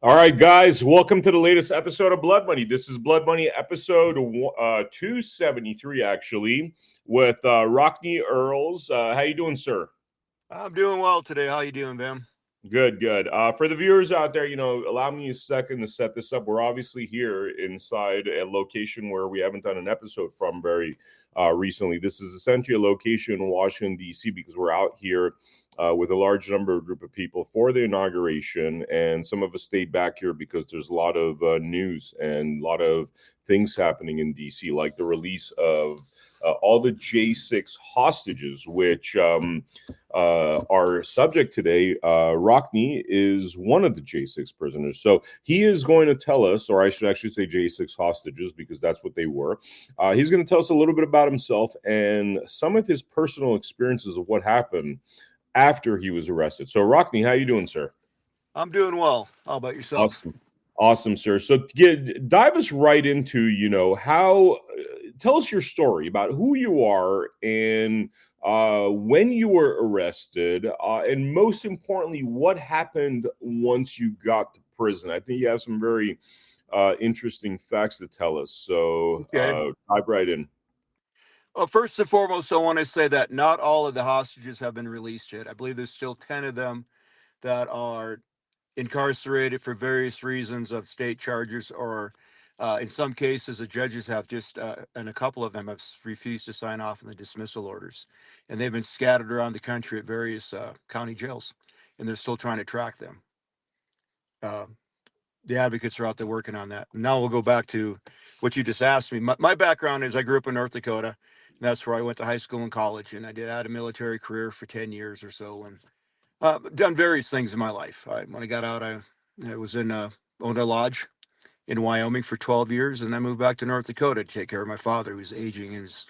All right, guys, welcome to the latest episode of Blood Money. This is Blood Money episode 273, actually, with ROCKNE EARLES. How you doing, sir? I'm doing well today. How you doing, Bam? Good, good. For the viewers out there, allow me a second to set this up. We're obviously here inside a location where we haven't done an episode from very recently. This is essentially a location in Washington, D.C., because we're out here with a large group of people for the inauguration, and some of us stayed back here because there's a lot of news and a lot of things happening in D.C., like the release of all the J6 hostages, which are subject today. ROCKNE is one of the J6 prisoners. So he is going to tell us, or I should actually say J6 hostages, because that's what they were. He's going to tell us a little bit about himself and some of his personal experiences of what happened after he was arrested. So ROCKNE, how you doing, sir? I'm doing well. How about yourself? Awesome, sir. So dive us right into, how, tell us your story about who you are and when you were arrested, and most importantly, what happened once you got to prison. I think you have some very interesting facts to tell us. So dive right in. Well, first and foremost, I want to say that not all of the hostages have been released yet. I believe there's still 10 of them that are incarcerated for various reasons of state charges, or in some cases, the judges have just, and a couple of them have refused to sign off on the dismissal orders. And they've been scattered around the country at various county jails, and they're still trying to track them. The advocates are out there working on that. Now we'll go back to what you just asked me. My background is I grew up in North Dakota, and that's where I went to high school and college, and I had a military career for 10 years or so, and done various things in my life. When I got out, I was owned a lodge in Wyoming for 12 years, and I moved back to North Dakota to take care of my father, who's aging. He was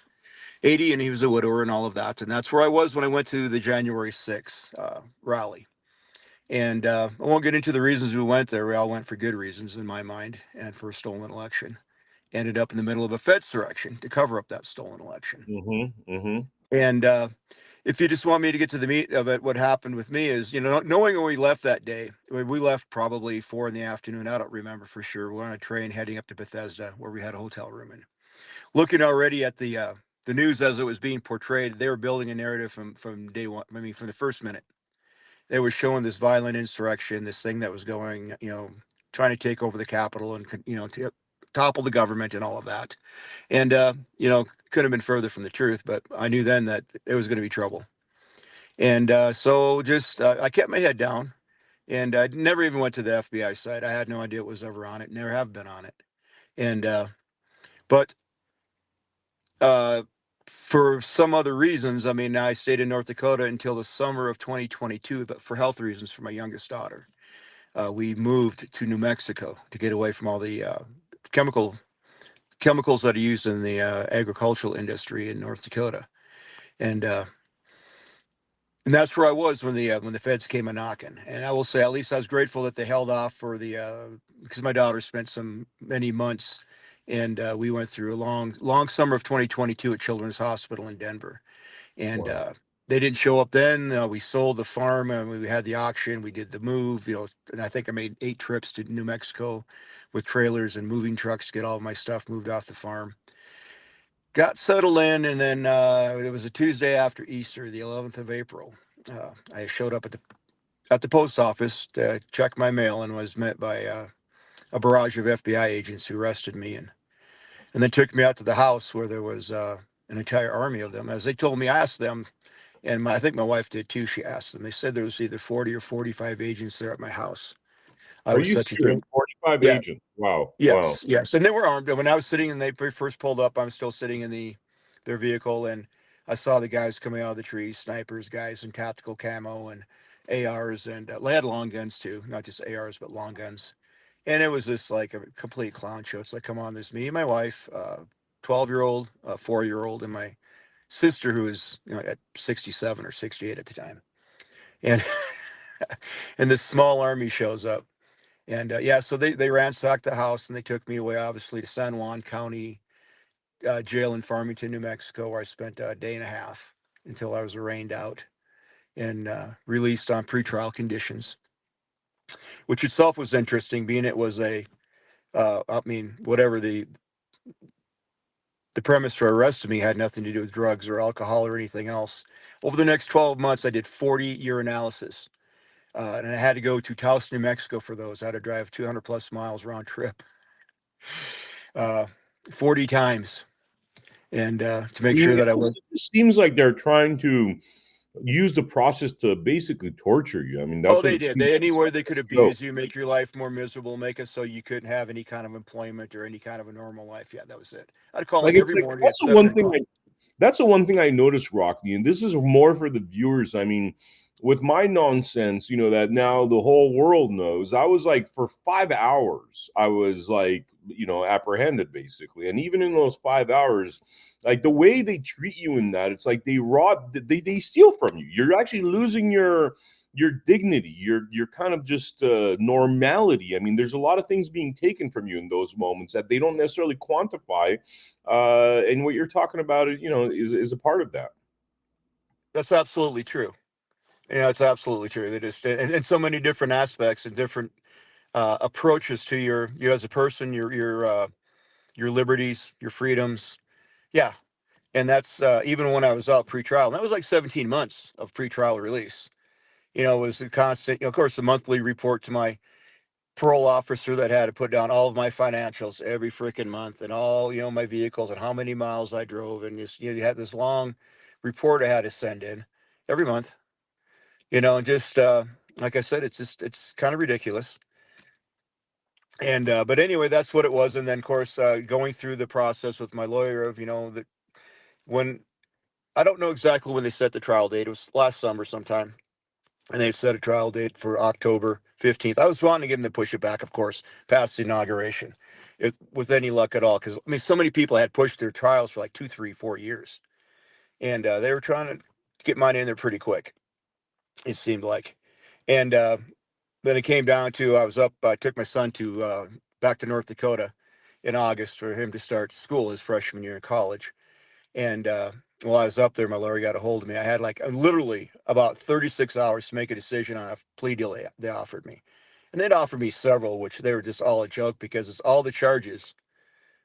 80, and he was a widower and all of that. And that's where I was when I went to the January 6th rally. And I won't get into the reasons we went there. We all went for good reasons in my mind, and for a stolen election. Ended up in the middle of a insurrection to cover up that stolen election. And if you just want me to get to the meat of it, what happened with me is, knowing when we left that day, we left probably 4 p.m. I don't remember for sure. We were on a train heading up to Bethesda, where we had a hotel room. And looking already at the news as it was being portrayed, they were building a narrative from day one. I mean, from the first minute. They were showing this violent insurrection, this thing that was going, trying to take over the Capitol and, to topple the government and all of that. And, couldn't have been further from the truth, but I knew then that it was going to be trouble. And so just I kept my head down, and I never even went to the FBI site. I had no idea it was ever on it, never have been on it. And but for some other reasons, I mean, I stayed in North Dakota until the summer of 2022, but for health reasons for my youngest daughter. We moved to New Mexico to get away from all the chemicals that are used in the agricultural industry in North Dakota. And that's where I was when the feds came a knocking. And I will say, at least I was grateful that they held off for because my daughter spent many months, and we went through a long summer of 2022 at Children's Hospital in Denver. And wow. They didn't show up then. We sold the farm, and we had the auction. We did the move, and I think I made 8 trips to New Mexico with trailers and moving trucks to get all of my stuff moved off the farm. Got settled in, and then it was a Tuesday after Easter, the 11th of April. I showed up at the post office to check my mail, and was met by a barrage of FBI agents who arrested me, and then took me out to the house where there was an entire army of them. As they told me, I asked them, and I think my wife did too. She asked them. They said there was either 40 or 45 agents there at my house. Are you serious? 45 agents? Wow. Yes, yes. And they were armed. When I was sitting and they first pulled up, I'm still sitting in their vehicle, and I saw the guys coming out of the trees, snipers, guys in tactical camo and ARs, and they had long guns too, not just ARs, but long guns. And it was just like a complete clown show. It's like, come on, there's me and my wife, 12-year-old, 4-year-old, and my sister, who was at 67 or 68 at the time. And and this small army shows up. And so they ransacked the house, and they took me away, obviously, to San Juan County jail in Farmington, New Mexico, where I spent a day and a half until I was arraigned out and released on pretrial conditions, which itself was interesting, being it was whatever the premise for arresting me had nothing to do with drugs or alcohol or anything else. Over the next 12 months, I did 40 urinalysis. And I had to go to Taos, New Mexico for those. I had to drive 200 plus miles round trip, 40 times. And to make sure that I was. It seems like they're trying to use the process to basically torture you. I mean, that's they did. Anywhere they could abuse you, make your life more miserable, make it so you couldn't have any kind of employment or any kind of a normal life. Yeah, that was it. I'd call in every morning. That's the one thing I noticed, Rockney, and this is more for the viewers. I mean, with my nonsense, that now the whole world knows, I was like, for 5 hours, I was like, apprehended basically. And even in those 5 hours, like the way they treat you in that, it's like they steal from you. You're actually losing your dignity, your kind of just normality. I mean, there's a lot of things being taken from you in those moments that they don't necessarily quantify. And what you're talking about, is a part of that. That's absolutely true. Yeah, it's absolutely true. They just, and so many different aspects and different approaches to you as a person, your liberties, your freedoms. Yeah. And that's even when I was out pre-trial, and that was like 17 months of pre-trial release. It was a constant, of course, the monthly report to my parole officer that had to put down all of my financials every freaking month and all, my vehicles and how many miles I drove. And just, you had this long report I had to send in every month. And just like I said, it's kind of ridiculous. And but anyway, that's what it was. And then, of course, going through the process with my lawyer of, that when I don't know exactly when they set the trial date. It was last summer sometime, and they set a trial date for October 15th. I was wanting to get them to push it back, of course, past the inauguration, with any luck at all. Because so many people had pushed their trials for like 2, 3, 4 years, and they were trying to get mine in there pretty quick. It seemed like. And then it came down to, I took my son to back to North Dakota in August for him to start school his freshman year in college. And while I was up there, my lawyer got a hold of me. I had literally about 36 hours to make a decision on a plea deal they offered me. And they'd offered me several, which they were just all a joke because it's all the charges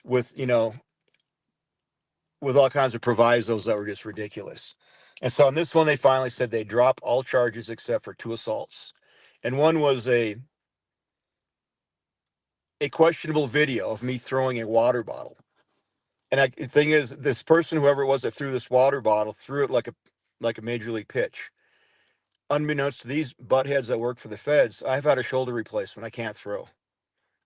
with, with all kinds of provisos that were just ridiculous. And so on this one, they finally said they drop all charges except for 2 assaults. And one was a questionable video of me throwing a water bottle. And the thing is, this person, whoever it was that threw this water bottle, threw it like a major league pitch. Unbeknownst to these buttheads that work for the feds, I've had a shoulder replacement. I can't throw.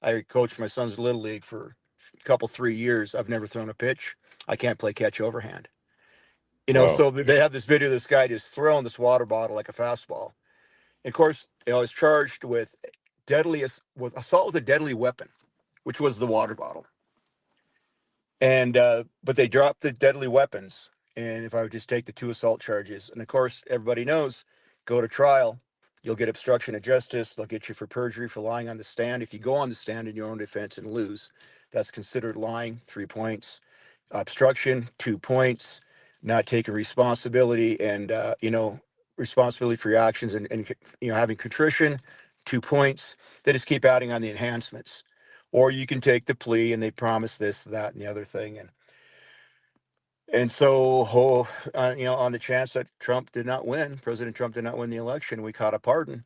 I coached my son's little league for a couple, 3 years. I've never thrown a pitch. I can't play catch overhand. Wow. So they have this video of this guy just throwing this water bottle like a fastball. And of course, I was charged with assault with a deadly weapon, which was the water bottle. And but they dropped the deadly weapons. And if I would just take the 2 assault charges, and of course, everybody knows, go to trial, you'll get obstruction of justice. They'll get you for perjury for lying on the stand. If you go on the stand in your own defense and lose, that's considered lying, 3 points. Obstruction, 2 points. Not taking responsibility and responsibility for your actions and having contrition, 2 points. They just keep adding on the enhancements. Or you can take the plea and they promise this, that, and the other thing. And so, on the chance that President Trump did not win the election, we caught a pardon.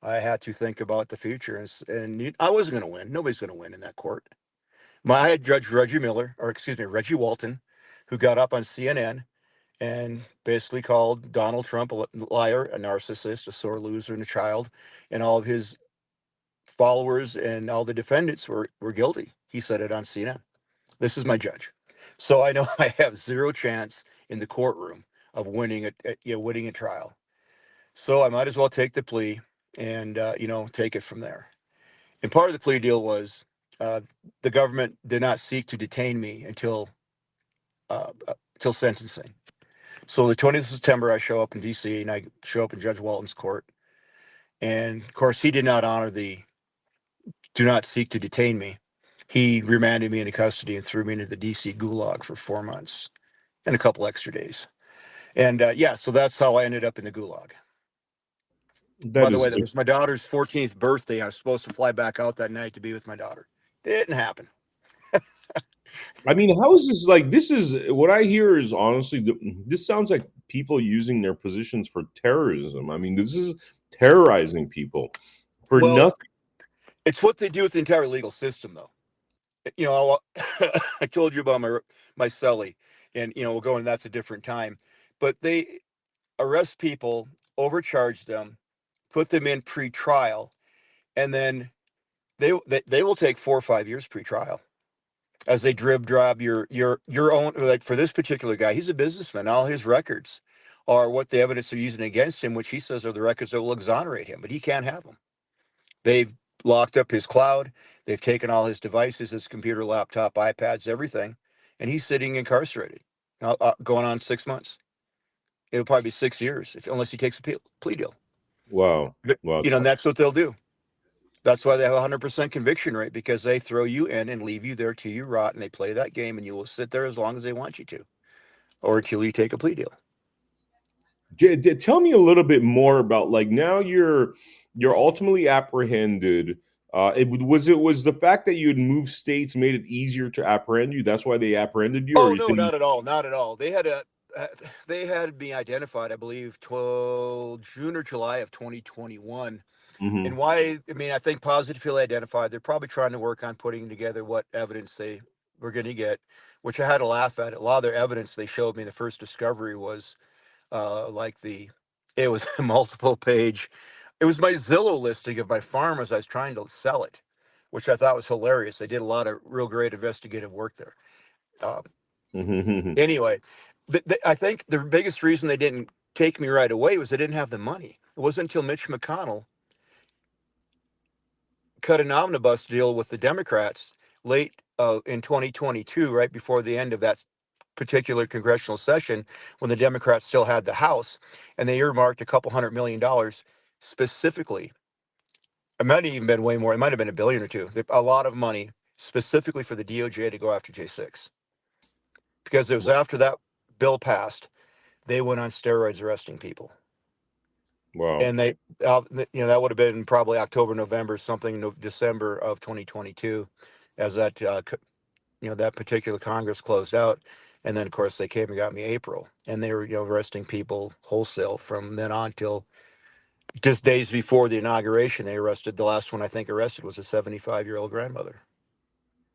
I had to think about the future, and I wasn't going to win. Nobody's going to win in that court. I had Judge Reggie Walton, who got up on CNN and basically called Donald Trump a liar, a narcissist, a sore loser, and a child, and all of his followers and all the defendants were guilty. He said it on CNN. This is my judge. So I know I have zero chance in the courtroom of winning a trial. So I might as well take the plea and, take it from there. And part of the plea deal was the government did not seek to detain me until sentencing. So the 20th of September, I show up in D.C. and I show up in Judge Walton's court. And of course, he did not honor the do not seek to detain me. he remanded me into custody and threw me into the DC gulag for 4 months and a couple extra days. And yeah, so that's how I ended up in the gulag. By That the way, is, that was my daughter's 14th birthday. I was supposed to fly back out that night to be with my daughter. Didn't happen. I mean, how is this like? This is what I hear is honestly, this sounds like people using their positions for terrorism. I mean, this is terrorizing people for Well, nothing. it's what they do with the entire legal system, though. You know, I told you about my cellie, and we'll go into that's a different time. But they arrest people, overcharge them, put them in pre-trial, and then they will take 4 or 5 years pre-trial as they drib your own. Like for this particular guy, he's a businessman. All his records are what the evidence they're using against him, which he says are the records that will exonerate him, but he can't have them. They've locked up his cloud. They've taken all his devices, his computer, laptop, iPads, everything, and he's sitting incarcerated, going on 6 months. It'll probably be 6 years unless he takes a plea deal. Wow, But, wow. and that's what they'll do. That's why they have a 100% conviction rate, because they throw you in and leave you there till you rot, and they play that game, and you will sit there as long as they want you to, or until you take a plea deal. Tell me a little bit more about like now you're ultimately apprehended. Was the fact that you had moved states made it easier to apprehend you? That's why they apprehended you, or Oh you no, didn't? not at all, not at all. They had me identified, I believe, June or July of 2021. And Mm-hmm. why? I mean, I think positively identified. They're probably trying to work on putting together what evidence they were going to get, which I had to laugh at. A lot of their evidence they showed me, the first discovery was like it was a multiple page. It was my Zillow listing of my farm as I was trying to sell it, which I thought was hilarious. They did a lot of real great investigative work there. Uh, Mm-hmm. anyway, I think the biggest reason they didn't take me right away was they didn't have the money. It wasn't until Mitch McConnell cut an omnibus deal with the Democrats late in 2022, right before the end of that particular congressional session, when the Democrats still had the House, and they earmarked a couple $100 million specifically. It might have even been way more. It might have been a billion or two. A lot of money specifically for the DOJ to go after J6, because it was after that bill passed, they went on steroids arresting people. Wow. And that would have been probably October, November, something, December of 2022, as that that particular Congress closed out. And then of course they came and got me April, and they were arresting people wholesale from then on till just days before the inauguration. They arrested, the last one I think arrested was a 75-year-old grandmother.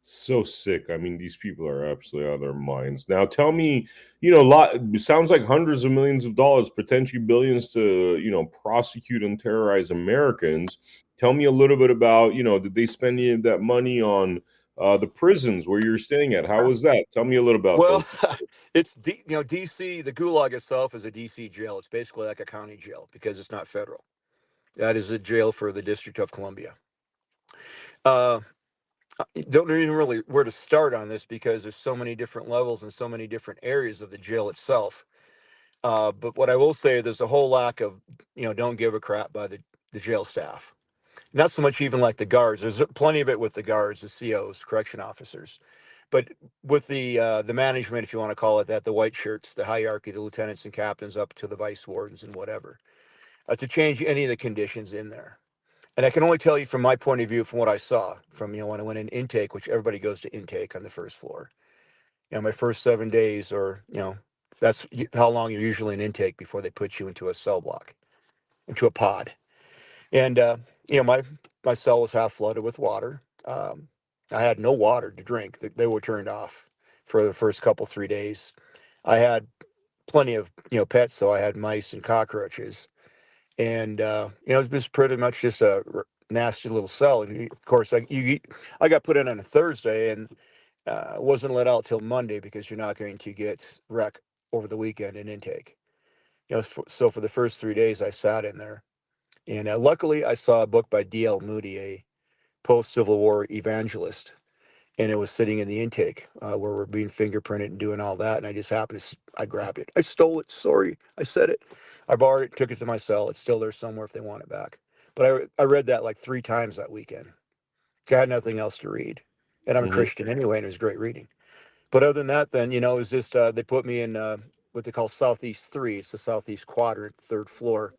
So sick. I mean, these people are absolutely out of their minds. Now, tell me, a lot. It sounds like hundreds of millions of dollars, potentially billions, to prosecute and terrorize Americans. Tell me a little bit about, did they spend any of that money on the prisons where you're staying at? How was that? Tell me a little about those. Well, it's DC. The Gulag itself is a DC jail. It's basically like a county jail because it's not federal. That is a jail for the District of Columbia. Uh, don't know even really where to start on this because there's so many different levels and so many different areas of the jail itself. But what I will say, there's a whole lack of, don't give a crap by the jail staff. Not so much even like the guards. There's plenty of it with the guards, the COs, correction officers. But with the management, if you want to call it that, the white shirts, the hierarchy, the lieutenants and captains up to the vice wardens and whatever, to change any of the conditions in there. And I can only tell you from my point of view, from what I saw, from when I went in intake, which everybody goes to intake on the first floor. My first 7 days, or that's how long you're usually in intake before they put you into a cell block, into a pod. And my cell was half flooded with water. I had no water to drink. They were turned off for the first couple 3 days. I had plenty of pets, so I had mice and cockroaches, and it was pretty much just a nasty little cell. And of course, I got put in on a Thursday and wasn't let out till Monday because you're not going to get rec over the weekend in intake. So for the first 3 days, I sat in there, and luckily I saw a book by D.L. Moody, a post-Civil War evangelist, and it was sitting in the intake where we're being fingerprinted and doing all that. And I just happened I grabbed it. I stole it. Sorry, I said it. I borrowed it, took it to my cell. It's still there somewhere if they want it back. But I read that like 3 times that weekend. I had nothing else to read. and I'm a Hmm. Christian anyway, and it was great reading. But other than that, then, it was just they put me in what they call Southeast 3. It's the Southeast quadrant, third floor,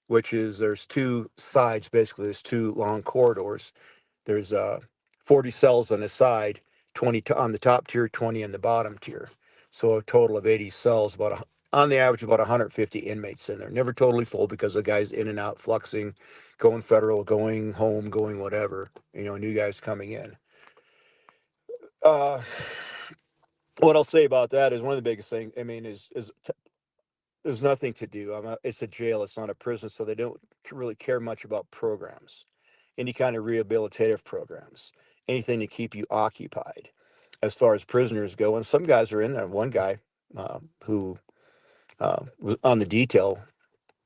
which is there's two sides basically. There's two long corridors. There's 40 cells on the side, 20 on the top tier, 20 on the bottom tier. So a total of 80 cells, on the average about 150 inmates in there. Never totally full because the guys in and out, fluxing, going federal, going home, going whatever. New guys coming in. Uh, what I'll say about that is one of the biggest things. I mean, is there's nothing to do. It's a jail. It's not a prison, so they don't really care much about programs, any kind of rehabilitative programs, anything to keep you occupied, as far as prisoners go. And some guys are in there. One guy who was on the detail,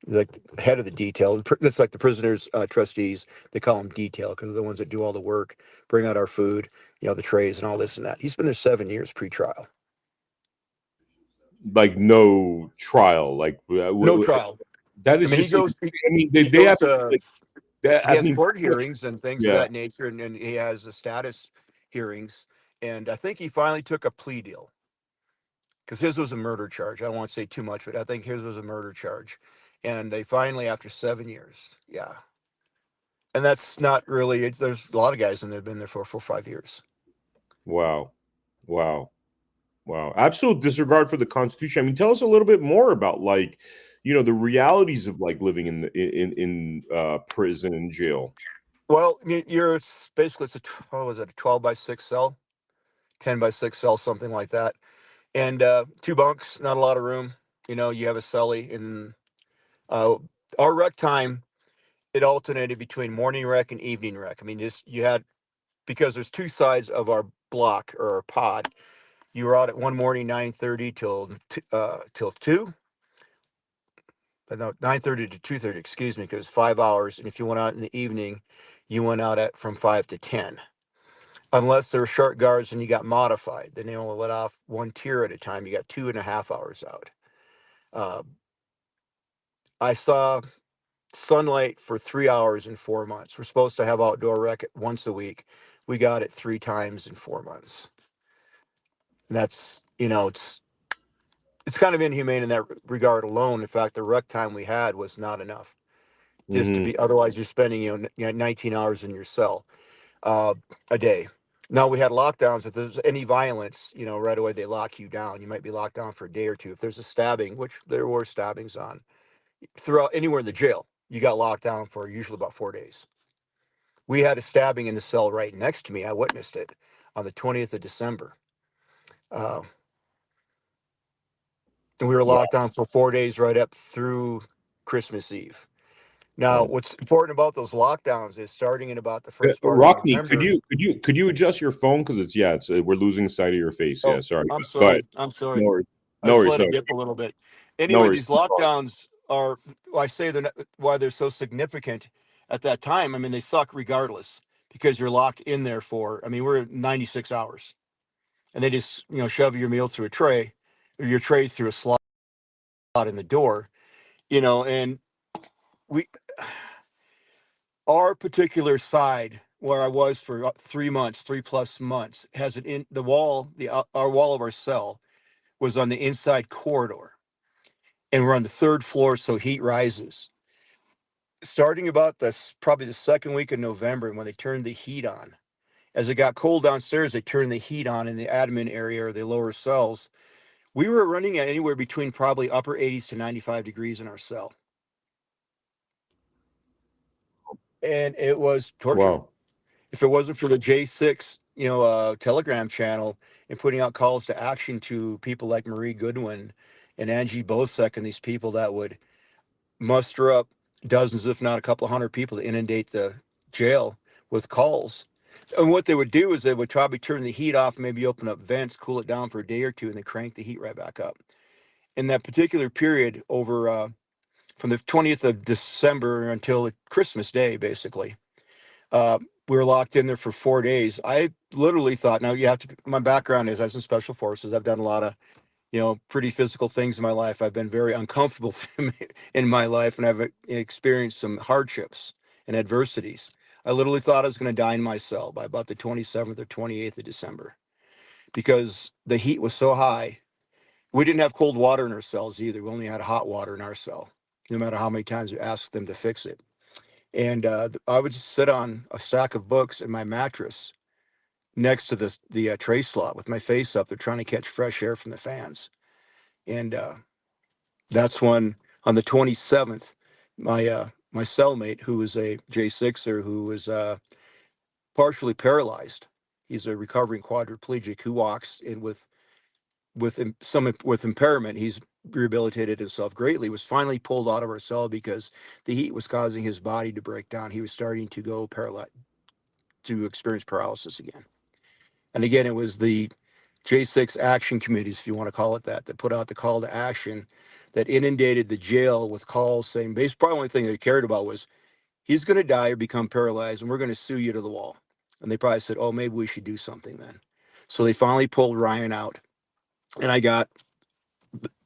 like the head of the detail. It's like the prisoners' trustees. They call them detail because they're the ones that do all the work, bring out our food, the trays and all this and that. He's been there 7 years pre-trial. Like no trial, like No trial. that I is mean, just. I mean, he they goes have to like that. he I has mean, court hearings and things of yeah. that nature, and he has the status hearings. And I think he finally took a plea deal because his was a murder charge. I don't want to say too much, but I think his was a murder charge. And they finally, after 7 years, yeah. And that's not really. There's a lot of guys in there have been there for 5 years. Wow, wow. Wow. Absolute disregard for the Constitution. I mean, tell us a little bit more about like, the realities of like living in prison and jail. Well, basically it's what was it, a 12-by-6 cell, 10-by-6 cell, something like that, and two bunks, not a lot of room. You have a cellie in uh, our rec time. It alternated between morning rec and evening rec. I mean, just you had because there's two sides of our block or our pod. You were out at one morning 9:30 till 2, but no, 9:30 to 2:30. Excuse me, because it's 5 hours. And if you went out in the evening, you went out at from 5 to 10. Unless there were short guards and you got modified, then they only let off one tier at a time. You got 2.5 hours out. Uh, I saw sunlight for 3 hours in 4 months. We're supposed to have outdoor rec once a week. We got it 3 times in 4 months. And that's, it's kind of inhumane in that regard alone. In fact, the rec time we had was not enough just to Hmm. be, otherwise you're spending, 19 hours in your cell a day. Now we had lockdowns. If there's any violence, right away they lock you down. You might be locked down for a day or two. If there's a stabbing, which there were stabbings on throughout anywhere in the jail, you got locked down for usually about 4 days. We had a stabbing in the cell right next to me. I witnessed it on the 20th of December. Uh, and we were Wow. locked down for 4 days right up through Christmas Eve. Now, Wow. what's important about those lockdowns is starting in about the first part of ROCKNE, could November. you adjust your phone because it's we're losing sight of your face. Yeah, Oh, sorry. I'm Go sorry. ahead. I'm sorry. No worries. I No just worries. let No it worries. dip a little bit. No Anyway, worries. these lockdowns are, I say they're not, why they're so significant at that time. I mean, they suck regardless because you're locked in there for, I mean, we're at 96 hours and they just, shove your meal through a tray or your tray through a slot in the door, and we, our particular side where I was for 3 months, 3+ months, has it in the wall, our wall of our cell was on the inside corridor, and we're on the third floor, so heat rises. Starting about this, probably the second week of November, when they turned the heat on, as it got cold downstairs, they turned the heat on in the admin area or the lower cells. We were running at anywhere between probably upper 80s to 95 degrees in our cell, and it was torture. Wow. If it wasn't for the J6, Telegram channel and putting out calls to action to people like Marie Goodwin and Angie Bosek and these people that would muster up dozens, if not a couple of hundred people to inundate the jail with calls. And what they would do is they would probably turn the heat off, maybe open up vents, cool it down for a day or two, and then crank the heat right back up. In that particular period, over from the 20th of December until Christmas Day, basically, we were locked in there for 4 days. I literally thought, now you have to, my background is I was in special forces. I've done a lot of, pretty physical things in my life. I've been very uncomfortable in my life, and I've experienced some hardships and adversities. I literally thought I was going to die in my cell by about the 27th or 28th of December because the heat was so high. We didn't have cold water in our cells either. We only had hot water in our cell, no matter how many times we asked them to fix it. And I would just sit on a stack of books in my mattress next to the tray slot with my face up. They're trying to catch fresh air from the fans. And that's when, on the 27th, my cellmate, who was a J6er, who was partially paralyzed, he's a recovering quadriplegic who walks in with impairment. He's rehabilitated himself greatly. Was finally pulled out of our cell because the heat was causing his body to break down. He was starting to go to experience paralysis again. And again, it was the J6 action committees, if you want to call it that put out the call to action that inundated the jail with calls saying, basically, probably the only thing they cared about was, he's going to die or become paralyzed, and we're going to sue you to the wall. And they probably said, oh, maybe we should do something then. So they finally pulled Ryan out, and I got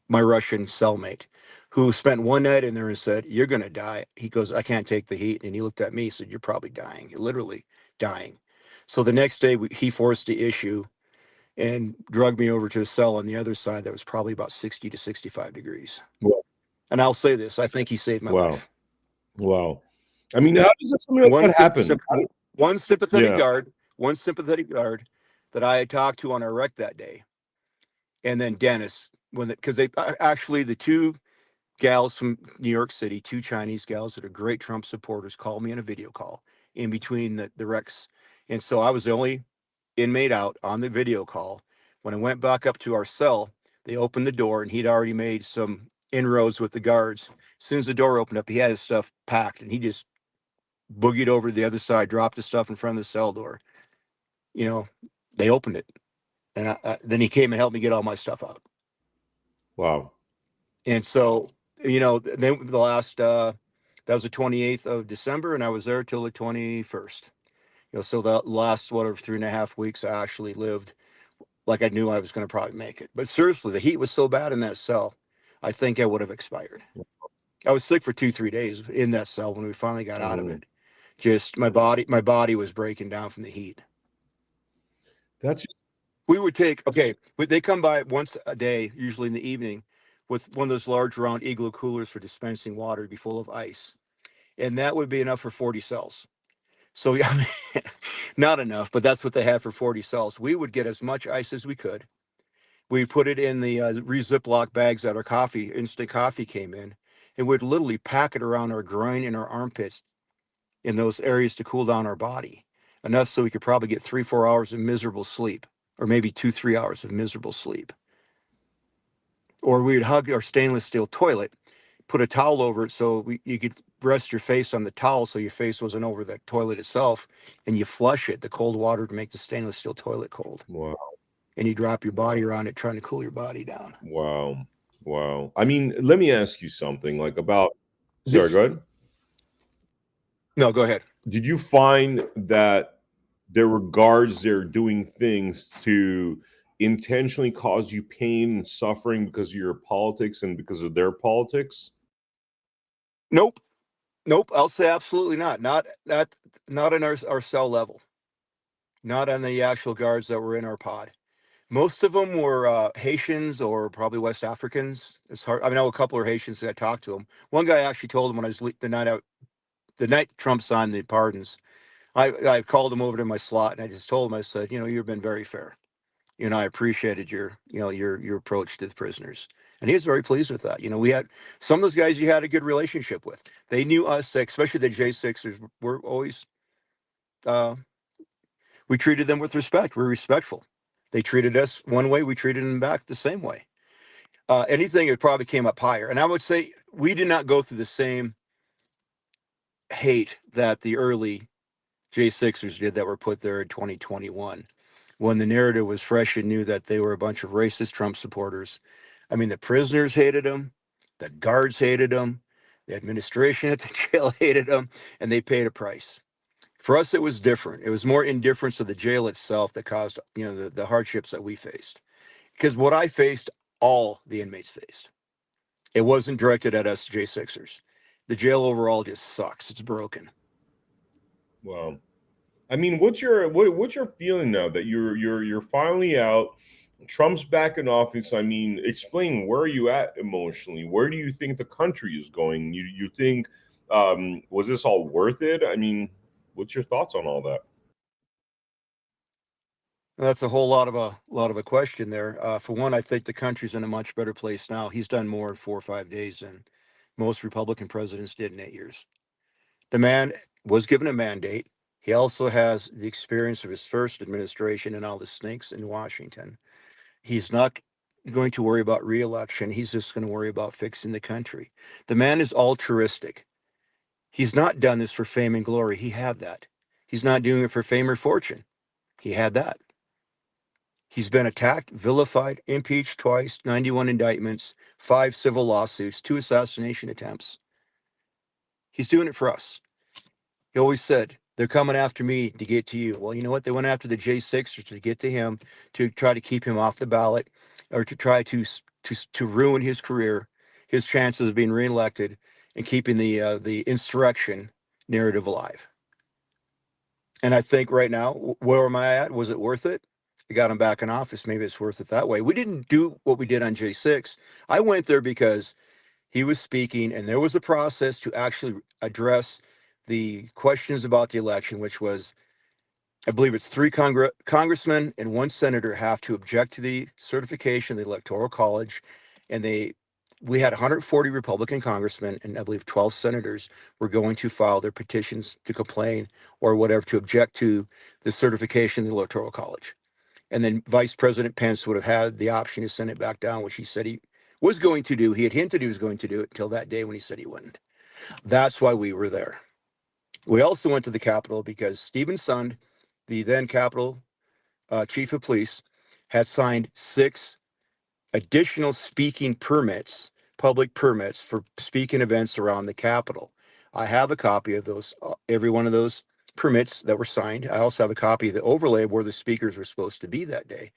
my Russian cellmate, who spent one night in there and said, you're going to die. He goes, I can't take the heat. And he looked at me and said, you're probably dying. You're literally dying. So the next day, he forced the issue and drugged me over to a cell on the other side that was probably about 60 to 65 degrees. Wow. And I'll say this, I think he saved my life. Wow. I mean, how does something like that happen? One sympathetic guard that I had talked to on our wreck that day. And then Dennis, because they actually, the two gals from New York City, two Chinese gals that are great Trump supporters, called me on a video call in between the wrecks. And so I was the only inmate out on the video call. When I went back up to our cell, they opened the door and he'd already made some inroads with the guards. As soon as the door opened up, he had his stuff packed and he just boogied over to the other side, dropped the stuff in front of the cell door. They opened it. And then he came and helped me get all my stuff out. Wow. And so, then the last, that was the 28th of December, and I was there till the 21st. So the last, 3.5 weeks, I actually lived like I knew I was going to probably make it. But seriously, the heat was so bad in that cell, I think I would have expired. I was sick for 2-3 days in that cell when we finally got out of it. Just my body was breaking down from the heat. We would they come by once a day, usually in the evening, with one of those large round igloo coolers for dispensing water to be full of ice. And that would be enough for 40 cells. So yeah, not enough, but that's what they had for 40 cells. We would get as much ice as we could. We put it in the Ziploc bags that our instant coffee came in, and we'd literally pack it around our groin and our armpits in those areas to cool down our body. Enough so we could probably get 3-4 hours of miserable sleep, or maybe 2-3 hours of miserable sleep. Or we'd hug our stainless steel toilet, put a towel over it so you could rest your face on the towel so your face wasn't over the toilet itself, and you flush it, the cold water, to make the stainless steel toilet cold. Wow. And you drop your body around it trying to cool your body down. Wow. I mean, let me ask you something about... Sorry, go ahead. No, go ahead. Did you find that there were guards there doing things to intentionally cause you pain and suffering because of your politics and because of their politics? Nope. I'll say absolutely not. Not in our cell level. Not on the actual guards that were in our pod. Most of them were Haitians or probably West Africans. It's hard. I know a couple are Haitians that I talked to them. One guy actually told him when I was the night Trump signed the pardons, I called him over to my slot and I just told him, I said, you've been very fair. I appreciated your approach to the prisoners. And he was very pleased with that. We had some of those guys you had a good relationship with. They knew us, especially the J6ers. We're always, we treated them with respect. We're respectful. They treated us one way. We treated them back the same way. Anything that probably came up higher. And I would say we did not go through the same hate that the early J6ers did that were put there in 2021. When the narrative was fresh and new that they were a bunch of racist Trump supporters. I mean, the prisoners hated them, the guards hated them, the administration at the jail hated them, and they paid a price. For us, it was different. It was more indifference to the jail itself that caused, the hardships that we faced. Because what I faced, all the inmates faced. It wasn't directed at us J6ers. The jail overall just sucks. It's broken. Wow. I mean, what's your feeling now that you're finally out? Trump's back in office. I mean, explain, where are you at emotionally? Where do you think the country is going? You think, was this all worth it? I mean, what's your thoughts on all that? That's a whole lot of a question there. For one, I think the country's in a much better place now. He's done more in 4 or 5 days than most Republican presidents did in 8 years. The man was given a mandate. He also has the experience of his first administration and all the snakes in Washington. He's not going to worry about reelection. He's just going to worry about fixing the country. The man is altruistic. He's not done this for fame and glory. He had that. He's not doing it for fame or fortune. He had that. He's been attacked, vilified, impeached twice, 91 indictments, 5 civil lawsuits, 2 assassination attempts. He's doing it for us. He always said, they're coming after me to get to you. Well, you know what? They went after the J6ers to get to him, to try to keep him off the ballot, or to try to ruin his career, his chances of being reelected, and keeping the insurrection narrative alive. And I think right now, where am I at? Was it worth it? I got him back in office. Maybe it's worth it that way. We didn't do what we did on J6. I went there because he was speaking, and there was a process to actually address the questions about the election, which was, I believe it's 3 congressmen and 1 senator have to object to the certification of the Electoral College. And we had 140 Republican congressmen and I believe 12 senators were going to file their petitions to complain or whatever to object to the certification of the Electoral College. And then Vice President Pence would have had the option to send it back down, which he said he was going to do. He had hinted he was going to do it until that day when he said he wouldn't. That's why we were there. We also went to the Capitol because Stephen Sund, the then Capitol chief of police, had signed 6 additional speaking permits, public permits for speaking events around the Capitol. I have a copy of those, every one of those permits that were signed. I also have a copy of the overlay of where the speakers were supposed to be that day.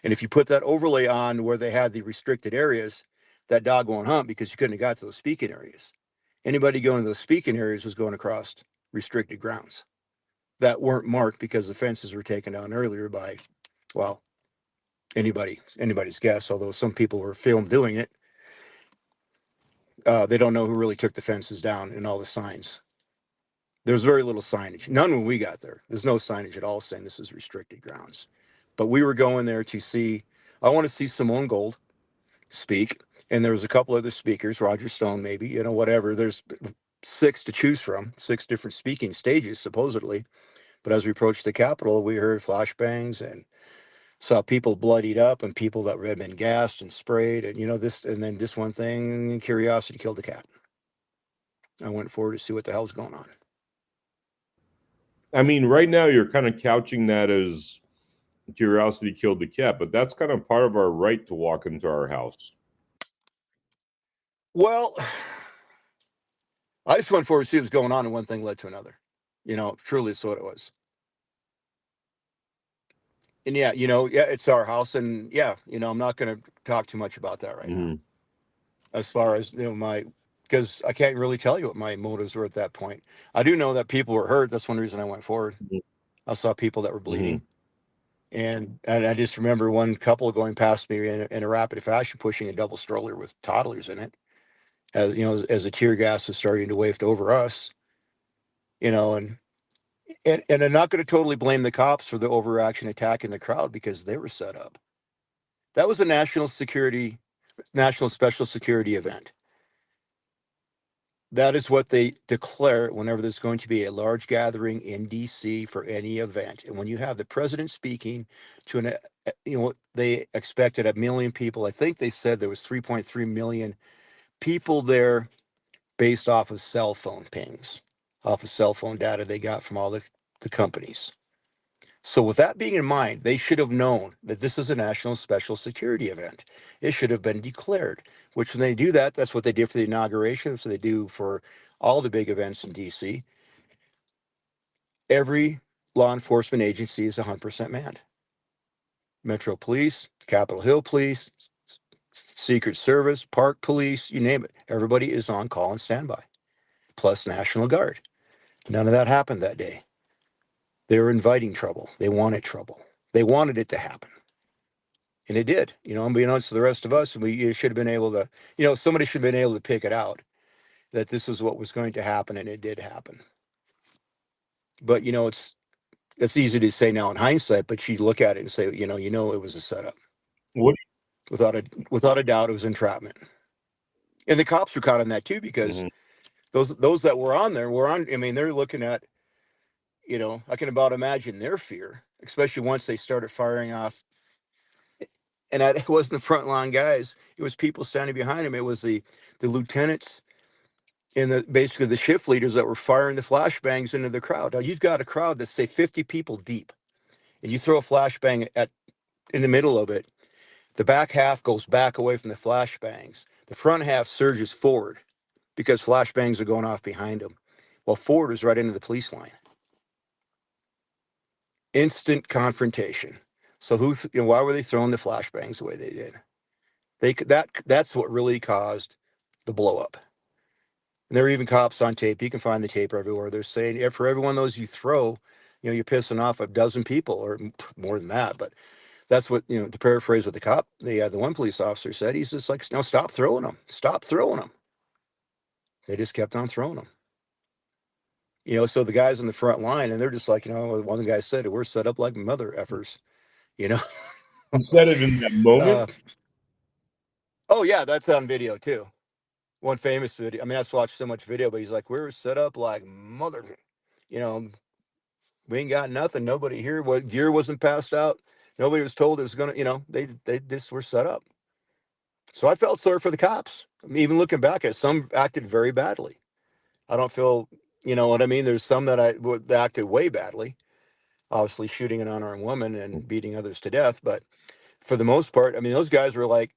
And if you put that overlay on where they had the restricted areas, that dog won't hunt because you couldn't have got to those speaking areas. Anybody going to those speaking areas was going across restricted grounds that weren't marked because the fences were taken down earlier by, well, anybody's guess, although some people were filmed doing it. They don't know who really took the fences down and all the signs. There's very little signage. None when we got there. There's no signage at all saying this is restricted grounds. But we were going there to see, I want to see Simone Gold speak. And there was a couple other speakers, Roger Stone, maybe, whatever. There's 6 to choose from, 6 different speaking stages, supposedly. But as we approached the Capitol, we heard flashbangs and saw people bloodied up and people that had been gassed and sprayed. And, and then this one thing, curiosity killed the cat. I went forward to see what the hell's going on. I mean, right now you're kind of couching that as curiosity killed the cat, but that's kind of part of our right to walk into our house. Well, I just went forward to see what was going on, and one thing led to another. Truly is what it was. And yeah, it's our house, and yeah, I'm not going to talk too much about that right now. As far as because I can't really tell you what my motives were at that point. I do know that people were hurt. That's one reason I went forward. I saw people that were bleeding, and I just remember one couple going past me in a rapid fashion, pushing a double stroller with toddlers in it. As the tear gas was starting to waft over us, and I'm not going to totally blame the cops for the overreaction attack in the crowd because they were set up. That was a national special security event. That is what they declare whenever there's going to be a large gathering in DC for any event. And when you have the president speaking to they expected 1 million people. I think they said there was 3.3 million people there based off of cell phone pings, off of cell phone data they got from all the companies. So with that being in mind, they should have known that this is a national special security event. It should have been declared, which when they do that, that's what they did for the inauguration. So they do for all the big events in DC. Every law enforcement agency is 100% manned. Metro Police, Capitol Hill Police, Secret Service, Park Police, you name it. Everybody is on call and standby, plus National Guard. None of that happened that day. They were inviting trouble. They wanted trouble. They wanted it to happen. And it did. I'm being honest with the rest of us. We should have been able to, somebody should have been able to pick it out that this was what was going to happen, and it did happen. But, it's easy to say now in hindsight, but you look at it and say, it was a setup. What? Without a doubt, it was entrapment. And the cops were caught on that too, because those that were on there were on. I mean, they're looking at, I can about imagine their fear, especially once they started firing off. And it wasn't the front line guys; it was people standing behind them. It was the lieutenants and basically the shift leaders that were firing the flashbangs into the crowd. Now you've got a crowd that's, say, 50 people deep, and you throw a flashbang in the middle of it. The back half goes back away from the flashbangs. The front half surges forward because flashbangs are going off behind them, while forward is right into the police line. Instant confrontation. So why were they throwing the flashbangs the way they did? That's what really caused the blow up. And there are even cops on tape. You can find the tape everywhere. They're saying, for every one of those you throw, you're pissing off a dozen people, or more than that. But that's what, to paraphrase what the one police officer said. He's just like, no, stop throwing them. Stop throwing them. They just kept on throwing them. So the guys in the front line, and they're just like, one of the guys said, we're set up like mother effers, You said it in that moment? Oh, yeah, that's on video, too. One famous video. I mean, I've watched so much video, but he's like, we're set up like mother. We ain't got nothing. Nobody here. What gear wasn't passed out. Nobody was told it was going to, they just were set up. So I felt sorry for the cops. I mean, even looking back at it, some acted very badly. I don't feel, you know what I mean? There's some that acted way badly, obviously shooting an unarmed woman and beating others to death. But for the most part, I mean, those guys were like,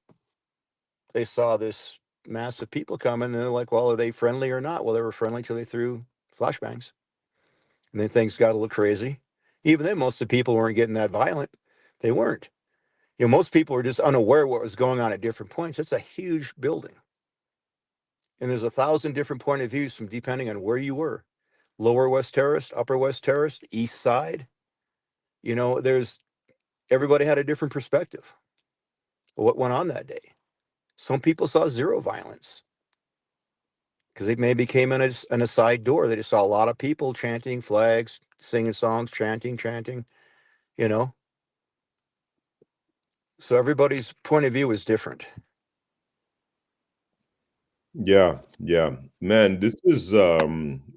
they saw this mass of people coming, and they're like, well, are they friendly or not? Well, they were friendly till they threw flashbangs. And then things got a little crazy. Even then, most of the people weren't getting that violent. They weren't. Most people were just unaware what was going on at different points. It's a huge building. And there's 1,000 different point of views from depending on where you were. Lower West Terrace, Upper West Terrace, East Side. Everybody had a different perspective of what went on that day. Some people saw zero violence because they maybe came in a side door. They just saw a lot of people chanting flags, singing songs, chanting. So everybody's point of view is different. Yeah, man, this is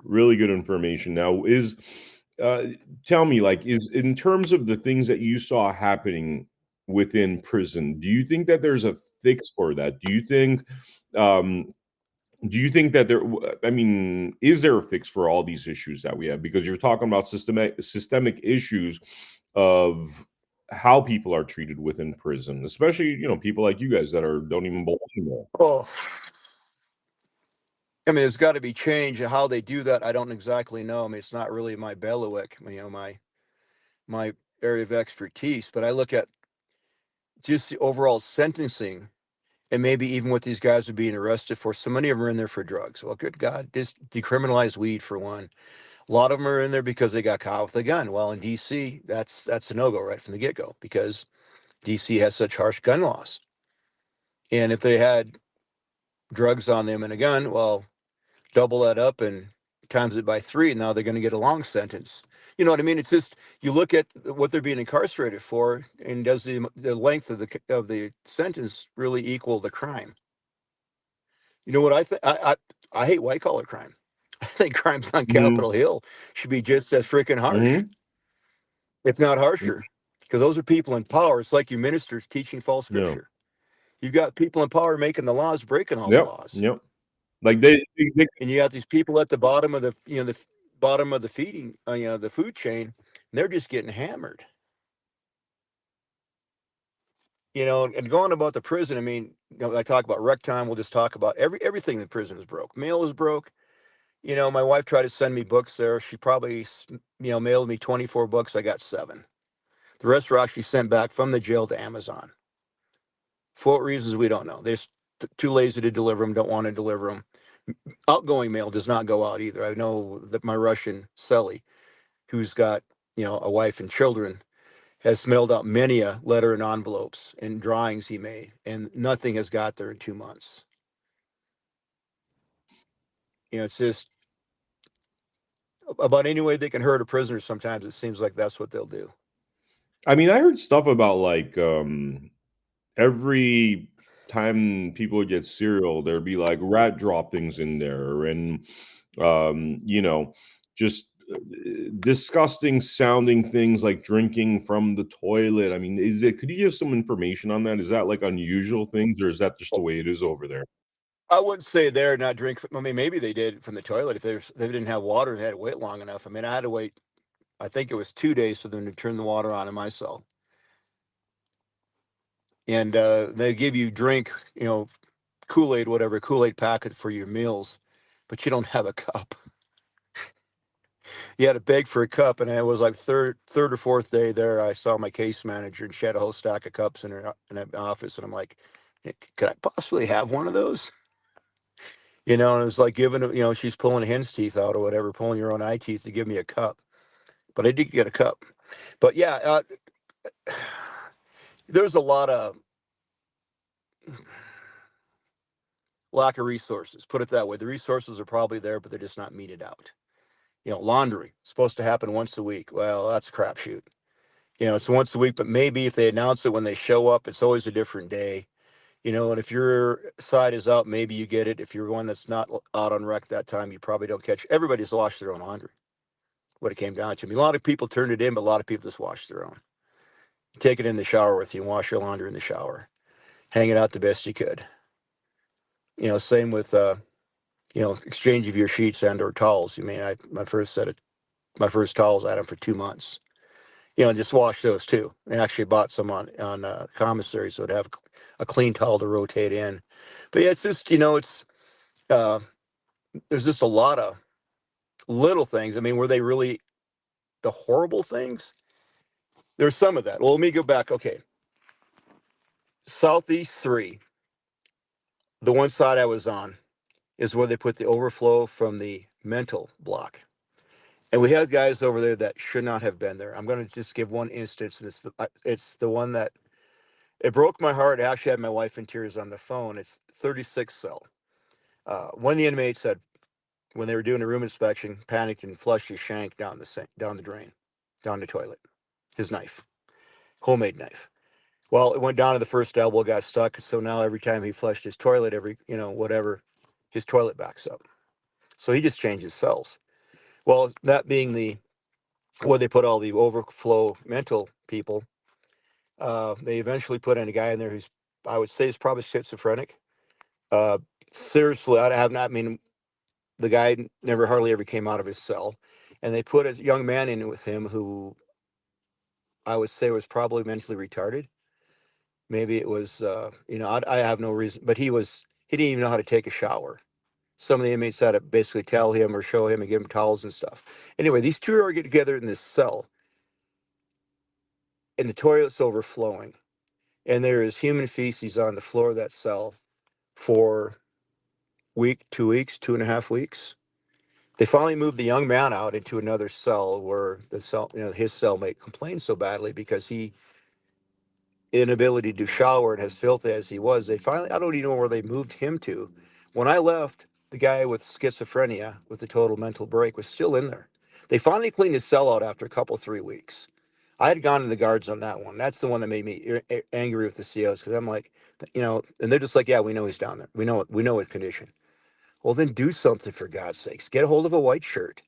really good information. Now, tell me, like, is in terms of the things that you saw happening within prison, do you think that there's a fix for that? Do you think that I mean, is there a fix for all these issues that we have? Because you're talking about systemic issues of how people are treated within prison, especially, people like you guys that don't even belong there. Oh, I mean, there's got to be change. How they do that, I don't exactly know. I mean, it's not really my bailiwick, my area of expertise. But I look at just the overall sentencing, and maybe even what these guys are being arrested for. So many of them are in there for drugs. Well, good God, just decriminalize weed for one. A lot of them are in there because they got caught with a gun. Well, in D.C., that's a no-go right from the get-go, because D.C. has such harsh gun laws. And if they had drugs on them and a gun, well, double that up and times it by 3, and now they're going to get a long sentence. You know what I mean? It's just, you look at what they're being incarcerated for, and does the length of the sentence really equal the crime? You know what I think? I hate white collar crime. I think crimes on Capitol Hill should be just as freaking harsh, if not harsher, because those are people in power. It's like you ministers teaching false scripture. You've got people in power making the laws, breaking all the laws. Yep. Like they and you got these people at the bottom of the bottom of the feeding, the food chain, and they're just getting hammered. And going about the prison, I mean, I talk about rec time. We'll just talk about everything in the prison is broke. Mail is broke. My wife tried to send me books there. She probably, mailed me 24 books. I got 7. The rest were actually sent back from the jail to Amazon. For what reasons, we don't know. They're too lazy to deliver them, don't want to deliver them. Outgoing mail does not go out either. I know that my Russian Selly, who's got a wife and children, has mailed out many a letter and envelopes and drawings he made, and nothing has got there in 2 months. It's just about any way they can hurt a prisoner. Sometimes it seems like that's what they'll do. I mean, I heard stuff about like every time people would get cereal, there'd be like rat droppings in there, and just disgusting sounding things like drinking from the toilet. I mean, could you give some information on that? Is that like unusual things, or is that just the way it is over there? I wouldn't say they're not drink. I mean, maybe they did from the toilet if they didn't have water. They had to wait long enough. I mean, I had to wait. I think it was 2 days for them to turn the water on in my cell, and they give you drink, Kool-Aid, whatever Kool-Aid packet for your meals, but you don't have a cup. You had to beg for a cup, and it was like third or fourth day there. I saw my case manager, and she had a whole stack of cups in her office, and I'm like, could I possibly have one of those? And it was like giving, she's pulling hen's teeth out or whatever, pulling your own eye teeth to give me a cup. But I did get a cup. But yeah, there's a lot of lack of resources. Put it that way. The resources are probably there, but they're just not meted out. Laundry supposed to happen once a week. Well, that's a crapshoot. It's once a week, but maybe if they announce it when they show up, it's always a different day. And if your side is out, maybe you get it. If you're one that's not out on rec that time, you probably don't catch. Everybody's washed their own laundry. What it came down to. I mean, a lot of people turned it in, but a lot of people just wash their own. Take it in the shower with you and wash your laundry in the shower. Hang it out the best you could. Same with exchange of your sheets and or towels. I mean, my first towels I had them for 2 months. Just wash those too. I actually bought some on commissary, so to have a clean towel to rotate in. But yeah, it's just it's there's just a lot of little things. I mean, were they really the horrible things? There's some of that. Well, let me go back. Okay, Southeast 3, the one side I was on, is where they put the overflow from the mental block. And we had guys over there that should not have been there. I'm going to just give one instance. And it's the one that it broke my heart. I actually had my wife in tears on the phone. It's 36 cell. One of the inmates said, when they were doing a room inspection, panicked and flushed his shank down the drain, down the toilet. His knife, homemade knife. Well, it went down to the first elbow, got stuck. So now every time he flushed his toilet, his toilet backs up. So he just changed his cells. Well, that being where they put all the overflow mental people, they eventually put in a guy in there who's, I would say, is probably schizophrenic. Seriously, I mean, the guy never hardly ever came out of his cell. And they put a young man in with him who I would say was probably mentally retarded. Maybe it was, I have no reason, but he didn't even know how to take a shower. Some of the inmates had to basically tell him or show him and give him towels and stuff. Anyway, these two are get together in this cell, and the toilet's overflowing, and there is human feces on the floor of that cell for 2 weeks, 2.5 weeks. They finally moved the young man out into another cell where his cellmate complained so badly because he inability to shower and as filthy as he was. I don't even know where they moved him to. When I left, the guy with schizophrenia with the total mental break was still in there. They finally cleaned his cell out after 3 weeks. I had gone to the guards on that one. That's the one that made me angry with the COs because I'm like, and they're just like, yeah, we know he's down there. We know his condition. Well, then do something for God's sakes. Get a hold of a white shirt.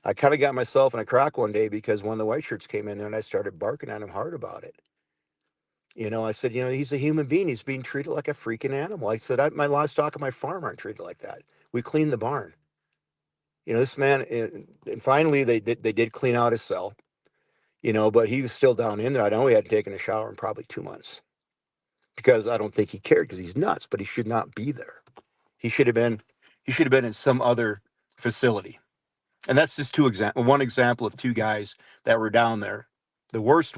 I kind of got myself in a crack one day because one of the white shirts came in there and I started barking at him hard about it. I said, he's a human being. He's being treated like a freaking animal. I said, my livestock on my farm aren't treated like that. We clean the barn. This man, and finally they did clean out his cell, but he was still down in there. I know he hadn't taken a shower in probably 2 months because I don't think he cared because he's nuts, but he should not be there. He should have been in some other facility. And that's just one example of two guys that were down there. The worst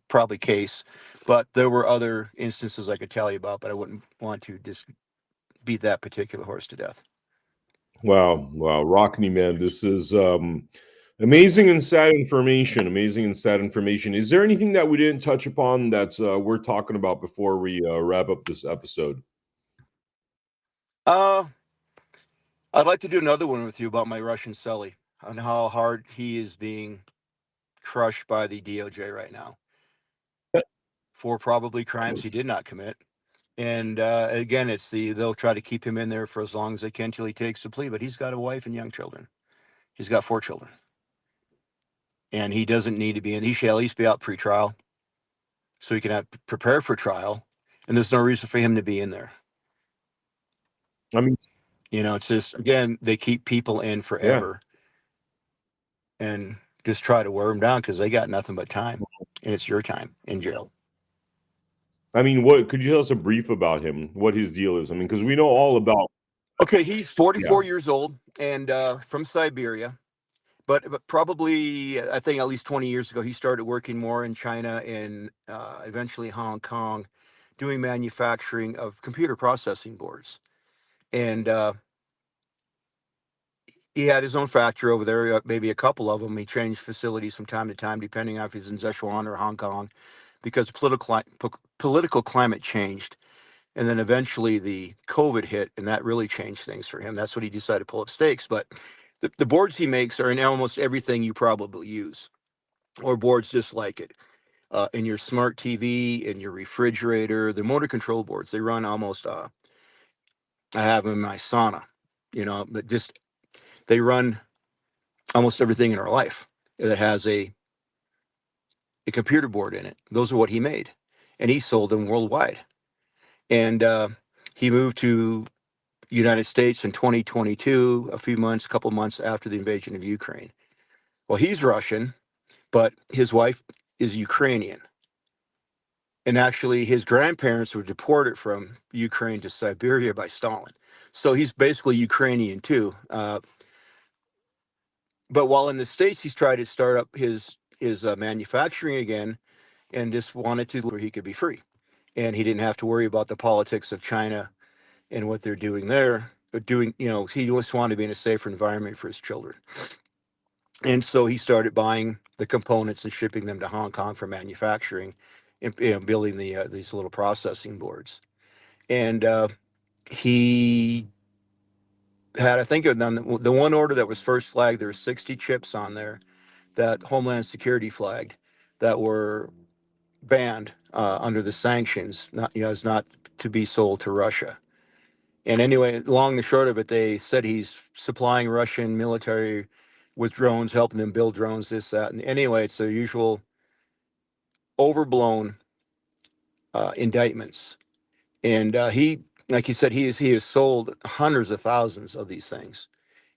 probably case, but there were other instances I could tell you about, but I wouldn't want to just beat that particular horse to death. Wow, ROCKNE, man, this is Amazing and sad information. Amazing and sad information. Is there anything that we didn't touch upon that's worth talking about before we wrap up this episode? Uh, I'd like to do another one with you about my Russian celly and how hard he is being crushed by the DOJ right now for probably crimes he did not commit. And again, they'll try to keep him in there for as long as they can till he takes the plea. But he's got a wife and young children. He's got 4 children, and he doesn't need to be in. He should at least be out pre-trial, so he can prepare for trial. And there's no reason for him to be in there. I mean, It's just, again, they keep people in forever and just try to wear them down because they got nothing but time, and it's your time in jail. I mean, what could you tell us a brief about him? What his deal is? I mean, because we know all about. Okay, he's 44 years old and from Siberia, but probably I think at least 20 years ago he started working more in China and eventually Hong Kong, doing manufacturing of computer processing boards, and he had his own factory over there, maybe a couple of them. He changed facilities from time to time, depending on if he's in Sichuan or Hong Kong, because political climate changed. And then eventually the COVID hit, and that really changed things for him. That's what he decided to pull up stakes. But the boards he makes are in almost everything you probably use, or boards just like it. In your smart TV, in your refrigerator, the motor control boards, they run almost, I have them in my sauna, but just they run almost everything in our life that has a computer board in it. Those are what he made, and he sold them worldwide. And he moved to United States in 2022, a couple months after the invasion of Ukraine. Well, he's Russian, but his wife is Ukrainian. And actually, his grandparents were deported from Ukraine to Siberia by Stalin. So he's basically Ukrainian too. But while in the States, he's tried to start up his manufacturing again, and just wanted to where he could be free. And he didn't have to worry about the politics of China and what they're doing there. But he just wanted to be in a safer environment for his children. And so he started buying the components and shipping them to Hong Kong for manufacturing and building these little processing boards. And he had, I think, the one order that was first flagged, there were 60 chips on there that Homeland Security flagged that were banned under the sanctions, is not to be sold to Russia. And anyway, long and short of it, they said he's supplying Russian military with drones, helping them build drones, this, that. And anyway, it's their usual overblown indictments. And like you said, he has sold hundreds of thousands of these things,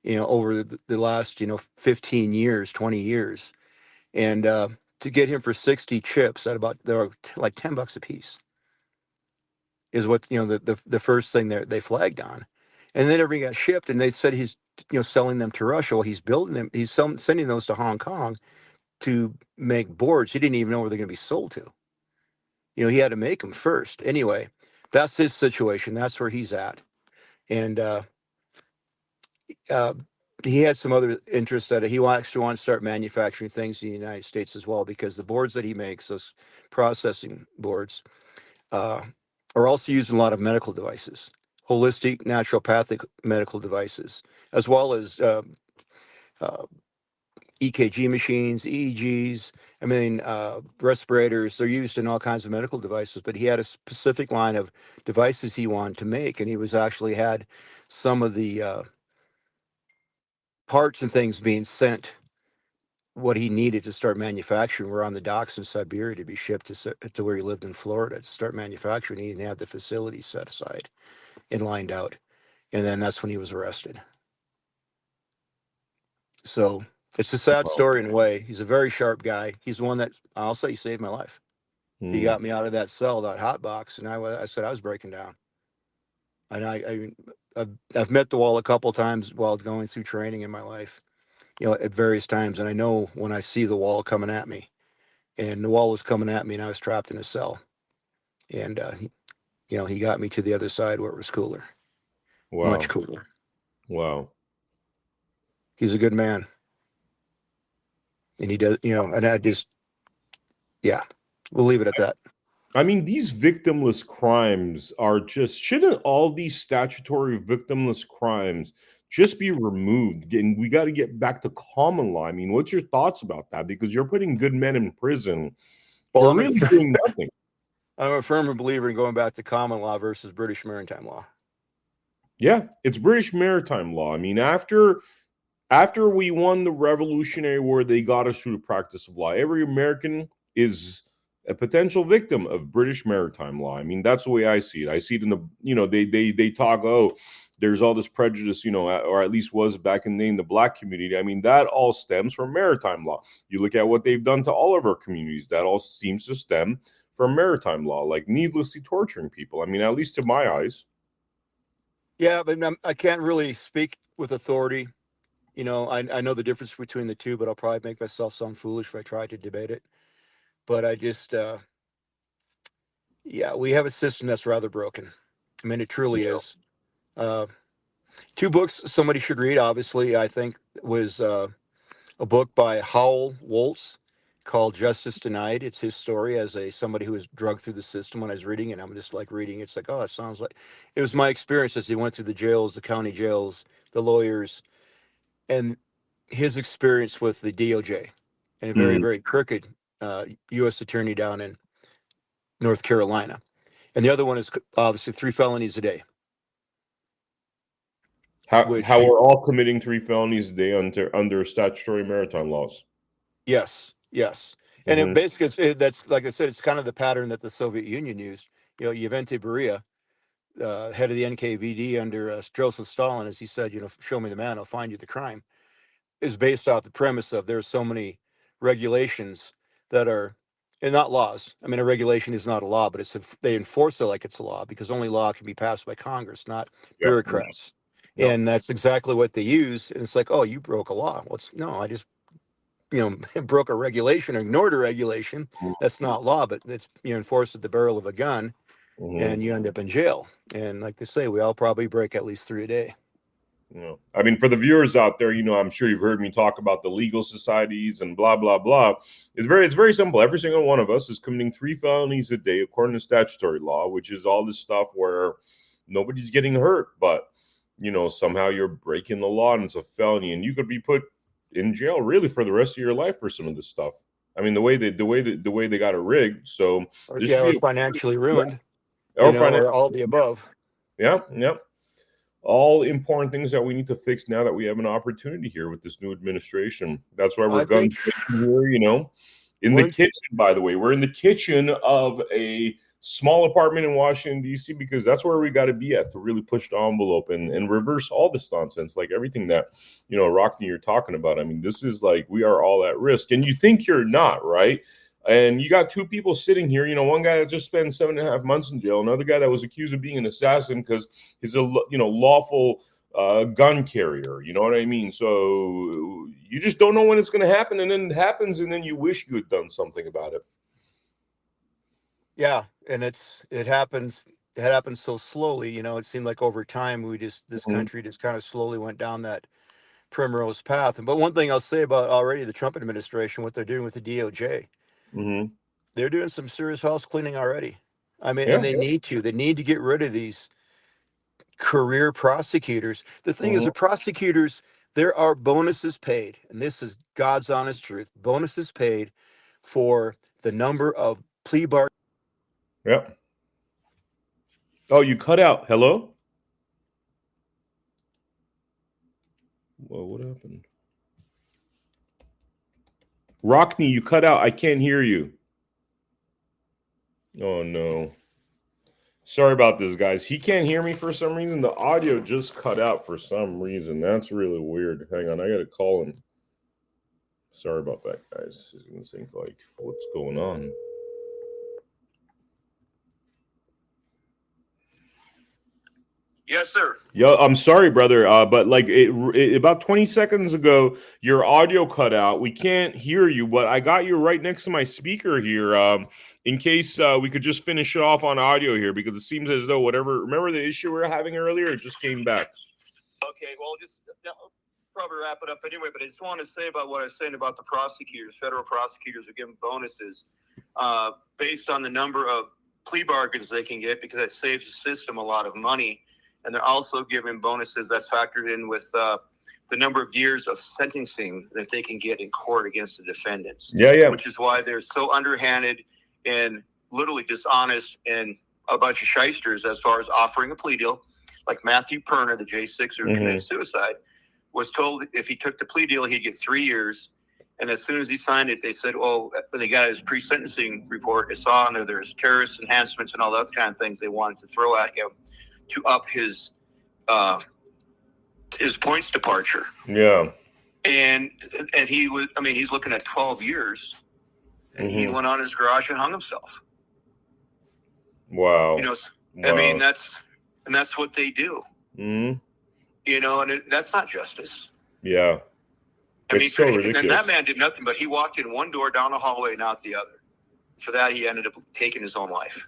over the last, 15 years, 20 years. And to get him for 60 chips at they're like $10 a piece is what, the first thing they flagged on. And then everything got shipped, and they said he's, selling them to Russia. Well, he's building them. He's sending those to Hong Kong to make boards. He didn't even know where they're going to be sold to. He had to make them first. Anyway, that's his situation. That's where he's at. And he has some other interests that he wants to start manufacturing things in the United States as well, because the boards that he makes, those processing boards, are also used in a lot of medical devices, holistic, naturopathic medical devices, as well as EKG machines, EEGs, respirators. They're used in all kinds of medical devices, but he had a specific line of devices he wanted to make, and he was actually had some of the parts and things being sent, what he needed to start manufacturing were on the docks in Siberia to be shipped to where he lived in Florida to start manufacturing. He didn't have the facility set aside and lined out. And then that's when he was arrested. So it's a sad story in a way. He's a very sharp guy. He's the one that, I'll say, he saved my life. He got me out of that cell, that hot box, and I said I was breaking down. And I've met the wall a couple times while going through training in my life, at various times. And I know when I see the wall coming at me, and the wall was coming at me, and I was trapped in a cell. And he got me to the other side where it was cooler. Wow. Much cooler. Wow. He's a good man. And he does, and I just, yeah, we'll leave it at that. I mean, these victimless crimes are just, shouldn't all these statutory victimless crimes just be removed? And we got to get back to common law. I mean, what's your thoughts about that? Because you're putting good men in prison Well, for really doing nothing. I'm a firm believer in going back to common law versus British maritime law. Yeah, it's British maritime law. I mean, after we won the Revolutionary War, they got us through the practice of law. Every American is a potential victim of British maritime law. I mean, that's the way I see it. I see it in the, they talk, oh, there's all this prejudice, or at least was back in the Black community. I mean, that all stems from maritime law. You look at what they've done to all of our communities, that all seems to stem from maritime law, like needlessly torturing people. I mean, at least to my eyes. Yeah, but I can't really speak with authority. I know the difference between the two, but I'll probably make myself sound foolish if I try to debate it. But I just, yeah, we have a system that's rather broken. I mean, it truly is. Two books somebody should read, obviously, I think, was a book by Howell Woltz called Justice Denied. It's his story as somebody who was drugged through the system. When I was reading it, I'm just like reading. It's like, oh, it sounds like it was my experience as he went through the jails, the county jails, the lawyers, and his experience with the DOJ and a very, very crooked U.S. attorney down in North Carolina. And the other one is obviously 3 felonies a day. How we're all committing 3 felonies a day under statutory maritime laws. Yes. And it basically, that's, like I said, it's kind of the pattern that the Soviet Union used. Yevgeny Beria, head of the NKVD under Joseph Stalin, as he said, show me the man, I'll find you the crime, is based off the premise of there's so many regulations that are, and not laws. I mean, a regulation is not a law, but they enforce it like it's a law because only law can be passed by Congress, not bureaucrats. Yep. And that's exactly what they use. And it's like, oh, you broke a law. No, I just, broke a regulation or ignored a regulation. That's not law, but it's, enforced at the barrel of a gun, and you end up in jail. And like they say, we all probably break at least 3 a day. I mean, for the viewers out there, I'm sure you've heard me talk about the legal societies and blah, blah, blah. It's very simple. Every single one of us is committing 3 felonies a day according to statutory law, which is all this stuff where nobody's getting hurt, but somehow you're breaking the law and it's a felony, and you could be put in jail really for the rest of your life for some of this stuff. I mean, the way they got it rigged, so or financially ruined, or all the above. Yeah. All important things that we need to fix now that we have an opportunity here with this new administration. That's why we're going here, in the kitchen, by the way. We're in the kitchen of a small apartment in Washington, D.C., because that's where we got to be at to really push the envelope and reverse all this nonsense, like everything that, ROCKNE, you're talking about. I mean, this is like, we are all at risk. And you think you're not, right? And you got 2 people sitting here, one guy that just spent 7.5 months in jail, another guy that was accused of being an assassin because he's a, lawful gun carrier. You know what I mean? So you just don't know when it's going to happen. And then it happens. And then you wish you had done something about it. Yeah. And it happens so slowly, it seemed like over time, this country just kind of slowly went down that primrose path. But one thing I'll say about already the Trump administration, what they're doing with the DOJ, they're doing some serious house cleaning already. I mean, and they need to get rid of these career prosecutors. The thing is, the prosecutors, there are bonuses paid, and this is God's honest truth, bonuses paid for the number of plea bar. Yep. Oh, you cut out. Hello? Well, what happened? ROCKNE, you cut out. I can't hear you. Oh, no. Sorry about this, guys. He can't hear me for some reason. The audio just cut out for some reason. That's really weird. Hang on. I got to call him. Sorry about that, guys. He's going to think like, what's going on? Yes, sir. Yeah, I'm sorry, brother. But like about 20 seconds ago, your audio cut out. We can't hear you, but I got you right next to my speaker here. In case we could just finish it off on audio here, because it seems as though remember the issue we were having earlier? It just came back. Okay, well, just probably wrap it up anyway, but I just want to say about what I was saying about the prosecutors. Federal prosecutors are given bonuses based on the number of plea bargains they can get, because that saves the system a lot of money. And they're also given bonuses that's factored in with the number of years of sentencing that they can get in court against the defendants. Yeah. Which is why they're so underhanded and literally dishonest and a bunch of shysters as far as offering a plea deal. Like Matthew Perna, the J6 who committed suicide, was told if he took the plea deal, he'd get 3 years. And as soon as he signed it, they said, oh, when they got his pre-sentencing report, it saw on there's terrorist enhancements and all that kind of things they wanted to throw at him to up his points departure. Yeah. And he was, I mean, he's looking at 12 years, and he went on his garage and hung himself. Wow. You know, wow. I mean, that's what they do. Mm-hmm. You know, and that's not justice. Yeah. I mean, so ridiculous. And that man did nothing, but he walked in one door down the hallway and out the other. For that, he ended up taking his own life.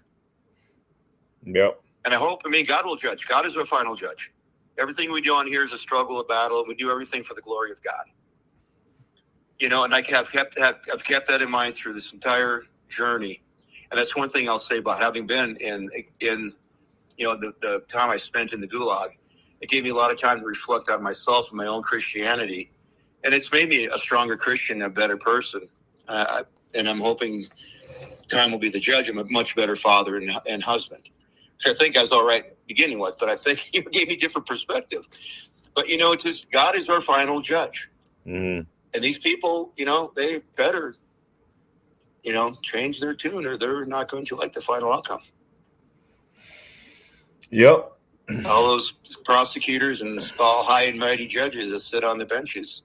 Yep. And I hope, I mean, God will judge. God is our final judge. Everything we do on here is a struggle, a battle, and we do everything for the glory of God. You know, and I've kept that in mind through this entire journey. And that's one thing I'll say about having been in you know, the time I spent in the Gulag. It gave me a lot of time to reflect on myself and my own Christianity. And it's made me a stronger Christian, a better person. And I'm hoping time will be the judge. I'm a much better father and husband. So I think I was all right beginning with, but I think you gave me different perspective. But, you know, it's just God is our final judge. Mm-hmm. And these people, you know, they better, you know, change their tune or they're not going to like the final outcome. Yep. All those prosecutors and all high and mighty judges that sit on the benches.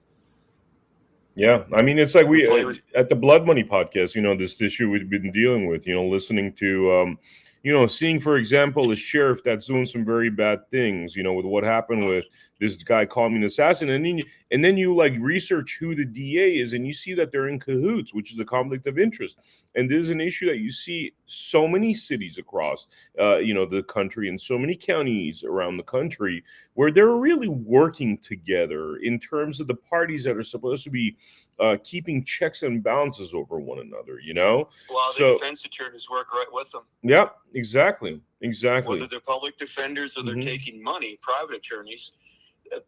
Yeah, I mean, it's like we at the Blood Money podcast, you know, this issue we've been dealing with, you know, listening to, you know, seeing, for example, a sheriff that's doing some very bad things, you know, with what happened with this guy calling me an assassin. And then you like research who the DA is and you see that they're in cahoots, which is a conflict of interest. And this is an issue that you see so many cities across, you know, the country and so many counties around the country where they're really working together in terms of the parties that are supposed to be keeping checks and balances over one another, you know? While the defense attorneys work right with them. Yep, exactly. Whether they're public defenders or they're taking money, private attorneys,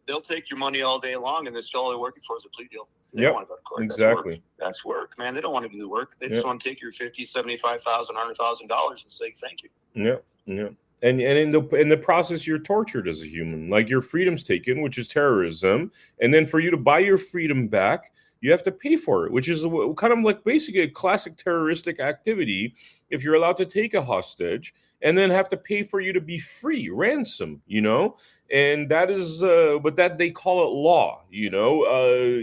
they'll take your money all day long, and that's all they're working for is a plea deal. They don't want to go to court. Exactly. That's work, man. They don't want to do the work. They just want to take your $50,000, $75,000, $100,000 and say thank you. Yeah. And in the process, you're tortured as a human. Like your freedom's taken, which is terrorism, and then for you to buy your freedom back, you have to pay for it, which is kind of like basically a classic terroristic activity. If you're allowed to take a hostage and then have to pay for you to be free, ransom, you know, and that is, but that they call it law, you know,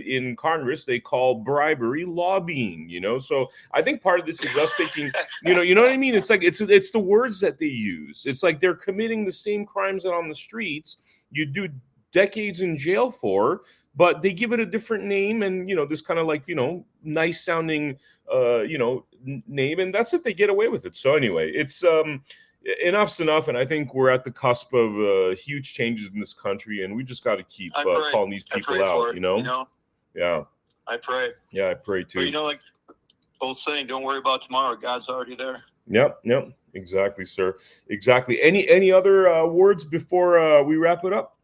in Congress, they call bribery lobbying, you know, so I think part of this is us taking, you know what I mean? It's like, it's the words that they use. It's like they're committing the same crimes that on the streets you do decades in jail for, but they give it a different name and, you know, this kind of like, you know, nice sounding, you know, name. And that's it. They get away with it. So anyway, it's enough's enough. And I think we're at the cusp of huge changes in this country. And we just got to keep calling these people out, you know? Yeah. I pray. Yeah, I pray too. But, you know, like old saying, don't worry about tomorrow. God's already there. Yep. Exactly, sir. Exactly. Any other words before we wrap it up?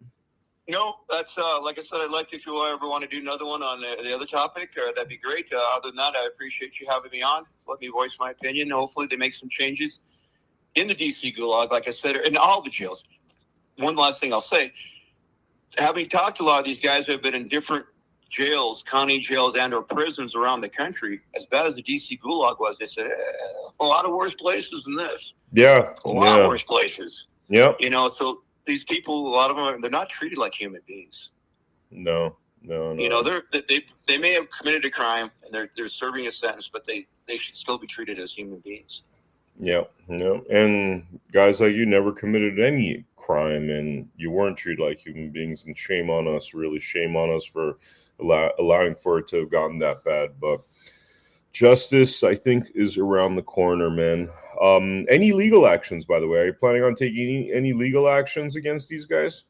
No, that's like I said, I'd like to, if you ever want to do another one on the other topic, that'd be great. Other than that, I appreciate you having me on. Let me voice my opinion. Hopefully they make some changes in the DC Gulag, like I said, in all the jails. One last thing I'll say, having talked to a lot of these guys who have been in different jails, county jails and or prisons around the country, as bad as the DC Gulag was, they said, a lot of worse places than this. Yeah. A lot worse places. Yeah. You know, so these people, a lot of them, they're not treated like human beings. No. You know, they may have committed a crime and they're serving a sentence, but they should still be treated as human beings. Yeah. And guys like you never committed any crime and you weren't treated like human beings, and shame on us, really shame on us for allowing for it to have gotten that bad. But justice, I think, is around the corner, man. Any legal actions, by the way? Are you planning on taking any legal actions against these guys?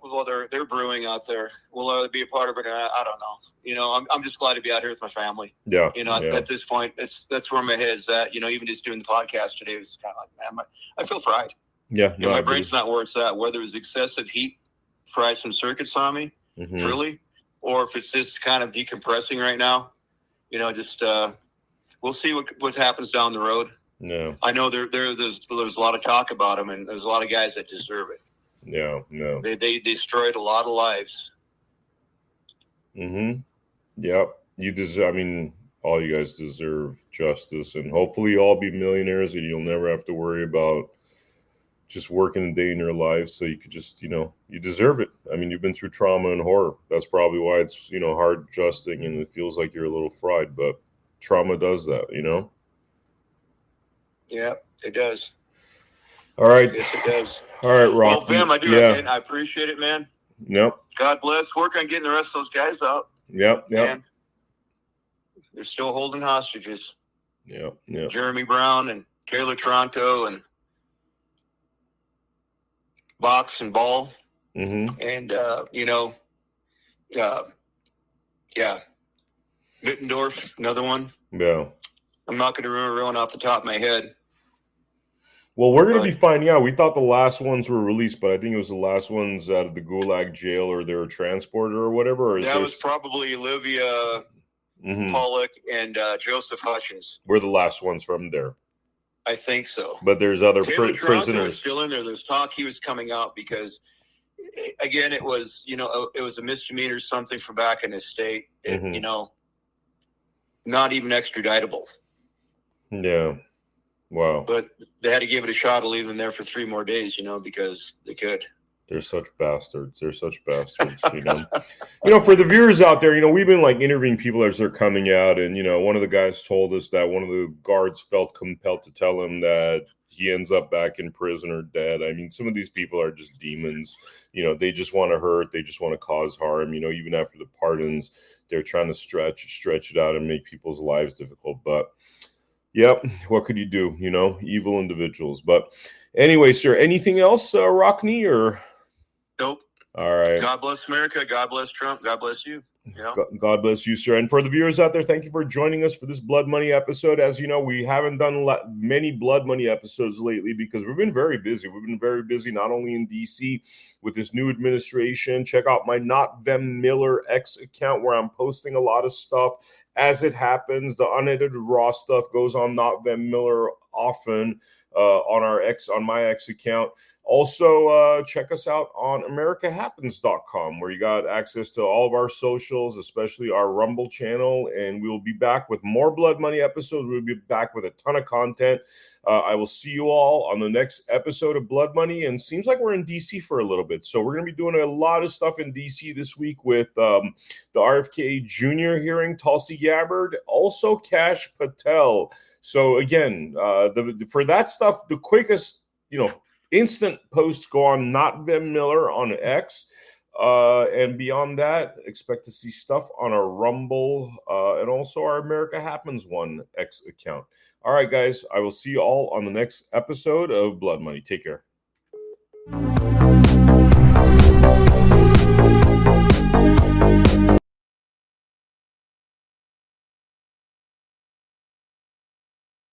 Well, they're brewing out there. Will I be a part of it? I don't know. You know, I'm just glad to be out here with my family. Yeah. You know, yeah. at this point, that's where my head's at. You know, even just doing the podcast today was kind of like, man, I feel fried. Yeah. You know, my brain's not where it's at. Whether it's excessive heat fried some circuits on me, truly, or if it's just kind of decompressing right now. You know, just we'll see what happens down the road. Yeah. I know there's a lot of talk about them, and there's a lot of guys that deserve it. Yeah. No. They destroyed a lot of lives. Yep. You deserve. I mean, all you guys deserve justice, and hopefully, you'll all be millionaires, and you'll never have to worry about just working a day in your life. So you could just, you know, you deserve it. I mean, you've been through trauma and horror. That's probably why it's, you know, hard adjusting, and it feels like you're a little fried. But trauma does that, you know. Yeah, it does. All right. Yes, it does. All right, Rock. Well, Vim, I do. Yeah. I appreciate it, man. Yep. God bless. Work on getting the rest of those guys out. Yep. Yep. Man, they're still holding hostages. Yep. Yep. Jeremy Brown and Taylor Toronto and Box and Ball. And, you know, yeah. Mittendorf, another one. Yeah. I'm not going to remember one off the top of my head. Well, we're going to be finding out. We thought the last ones were released, but I think it was the last ones out of the Gulag jail, or they were transported or whatever. Or that was probably Olivia Pollock and Joseph Hutchins. We're the last ones from there. I think so. But there's other prisoners is still in there. There's talk he was coming out because, again, it was, you know, it was a misdemeanor, something from back in his state. You know, not even extraditable. Yeah. Wow. But they had to give it a shot of leaving there for 3 more days, you know, because they could. They're such bastards. They're such bastards, you know. You know, for the viewers out there, you know, we've been like interviewing people as they're coming out, and you know, one of the guys told us that one of the guards felt compelled to tell him that he ends up back in prison or dead. I mean, some of these people are just demons. You know, they just want to hurt. They just want to cause harm. You know, even after the pardons, they're trying to stretch it out and make people's lives difficult. But yep, what could you do? You know, evil individuals. But anyway, sir, anything else, ROCKNE, or? Nope. All right. God bless America. God bless Trump. God bless you. Yeah. God bless you, sir. And for the viewers out there, thank you for joining us for this Blood Money episode. As you know, we haven't done many Blood Money episodes lately because we've been very busy. We've been very busy, not only in D.C. with this new administration. Check out my Not Them Miller X account where I'm posting a lot of stuff as it happens. The unedited raw stuff goes on Not Them Miller often on my X account. Also, check us out on AmericaHappens.com, where you got access to all of our socials, especially our Rumble channel. And we'll be back with more Blood Money episodes. We'll be back with a ton of content. I will see you all on the next episode of Blood Money. And seems like we're in DC for a little bit. So we're going to be doing a lot of stuff in DC this week with the RFK Jr. hearing, Tulsi Gabbard, also Kash Patel. So again, for that stuff, the quickest, you know, instant posts go on Not Them Miller on X. And beyond that, expect to see stuff on our Rumble and also our America Happens One X account. All right, guys, I will see you all on the next episode of Blood Money. Take care.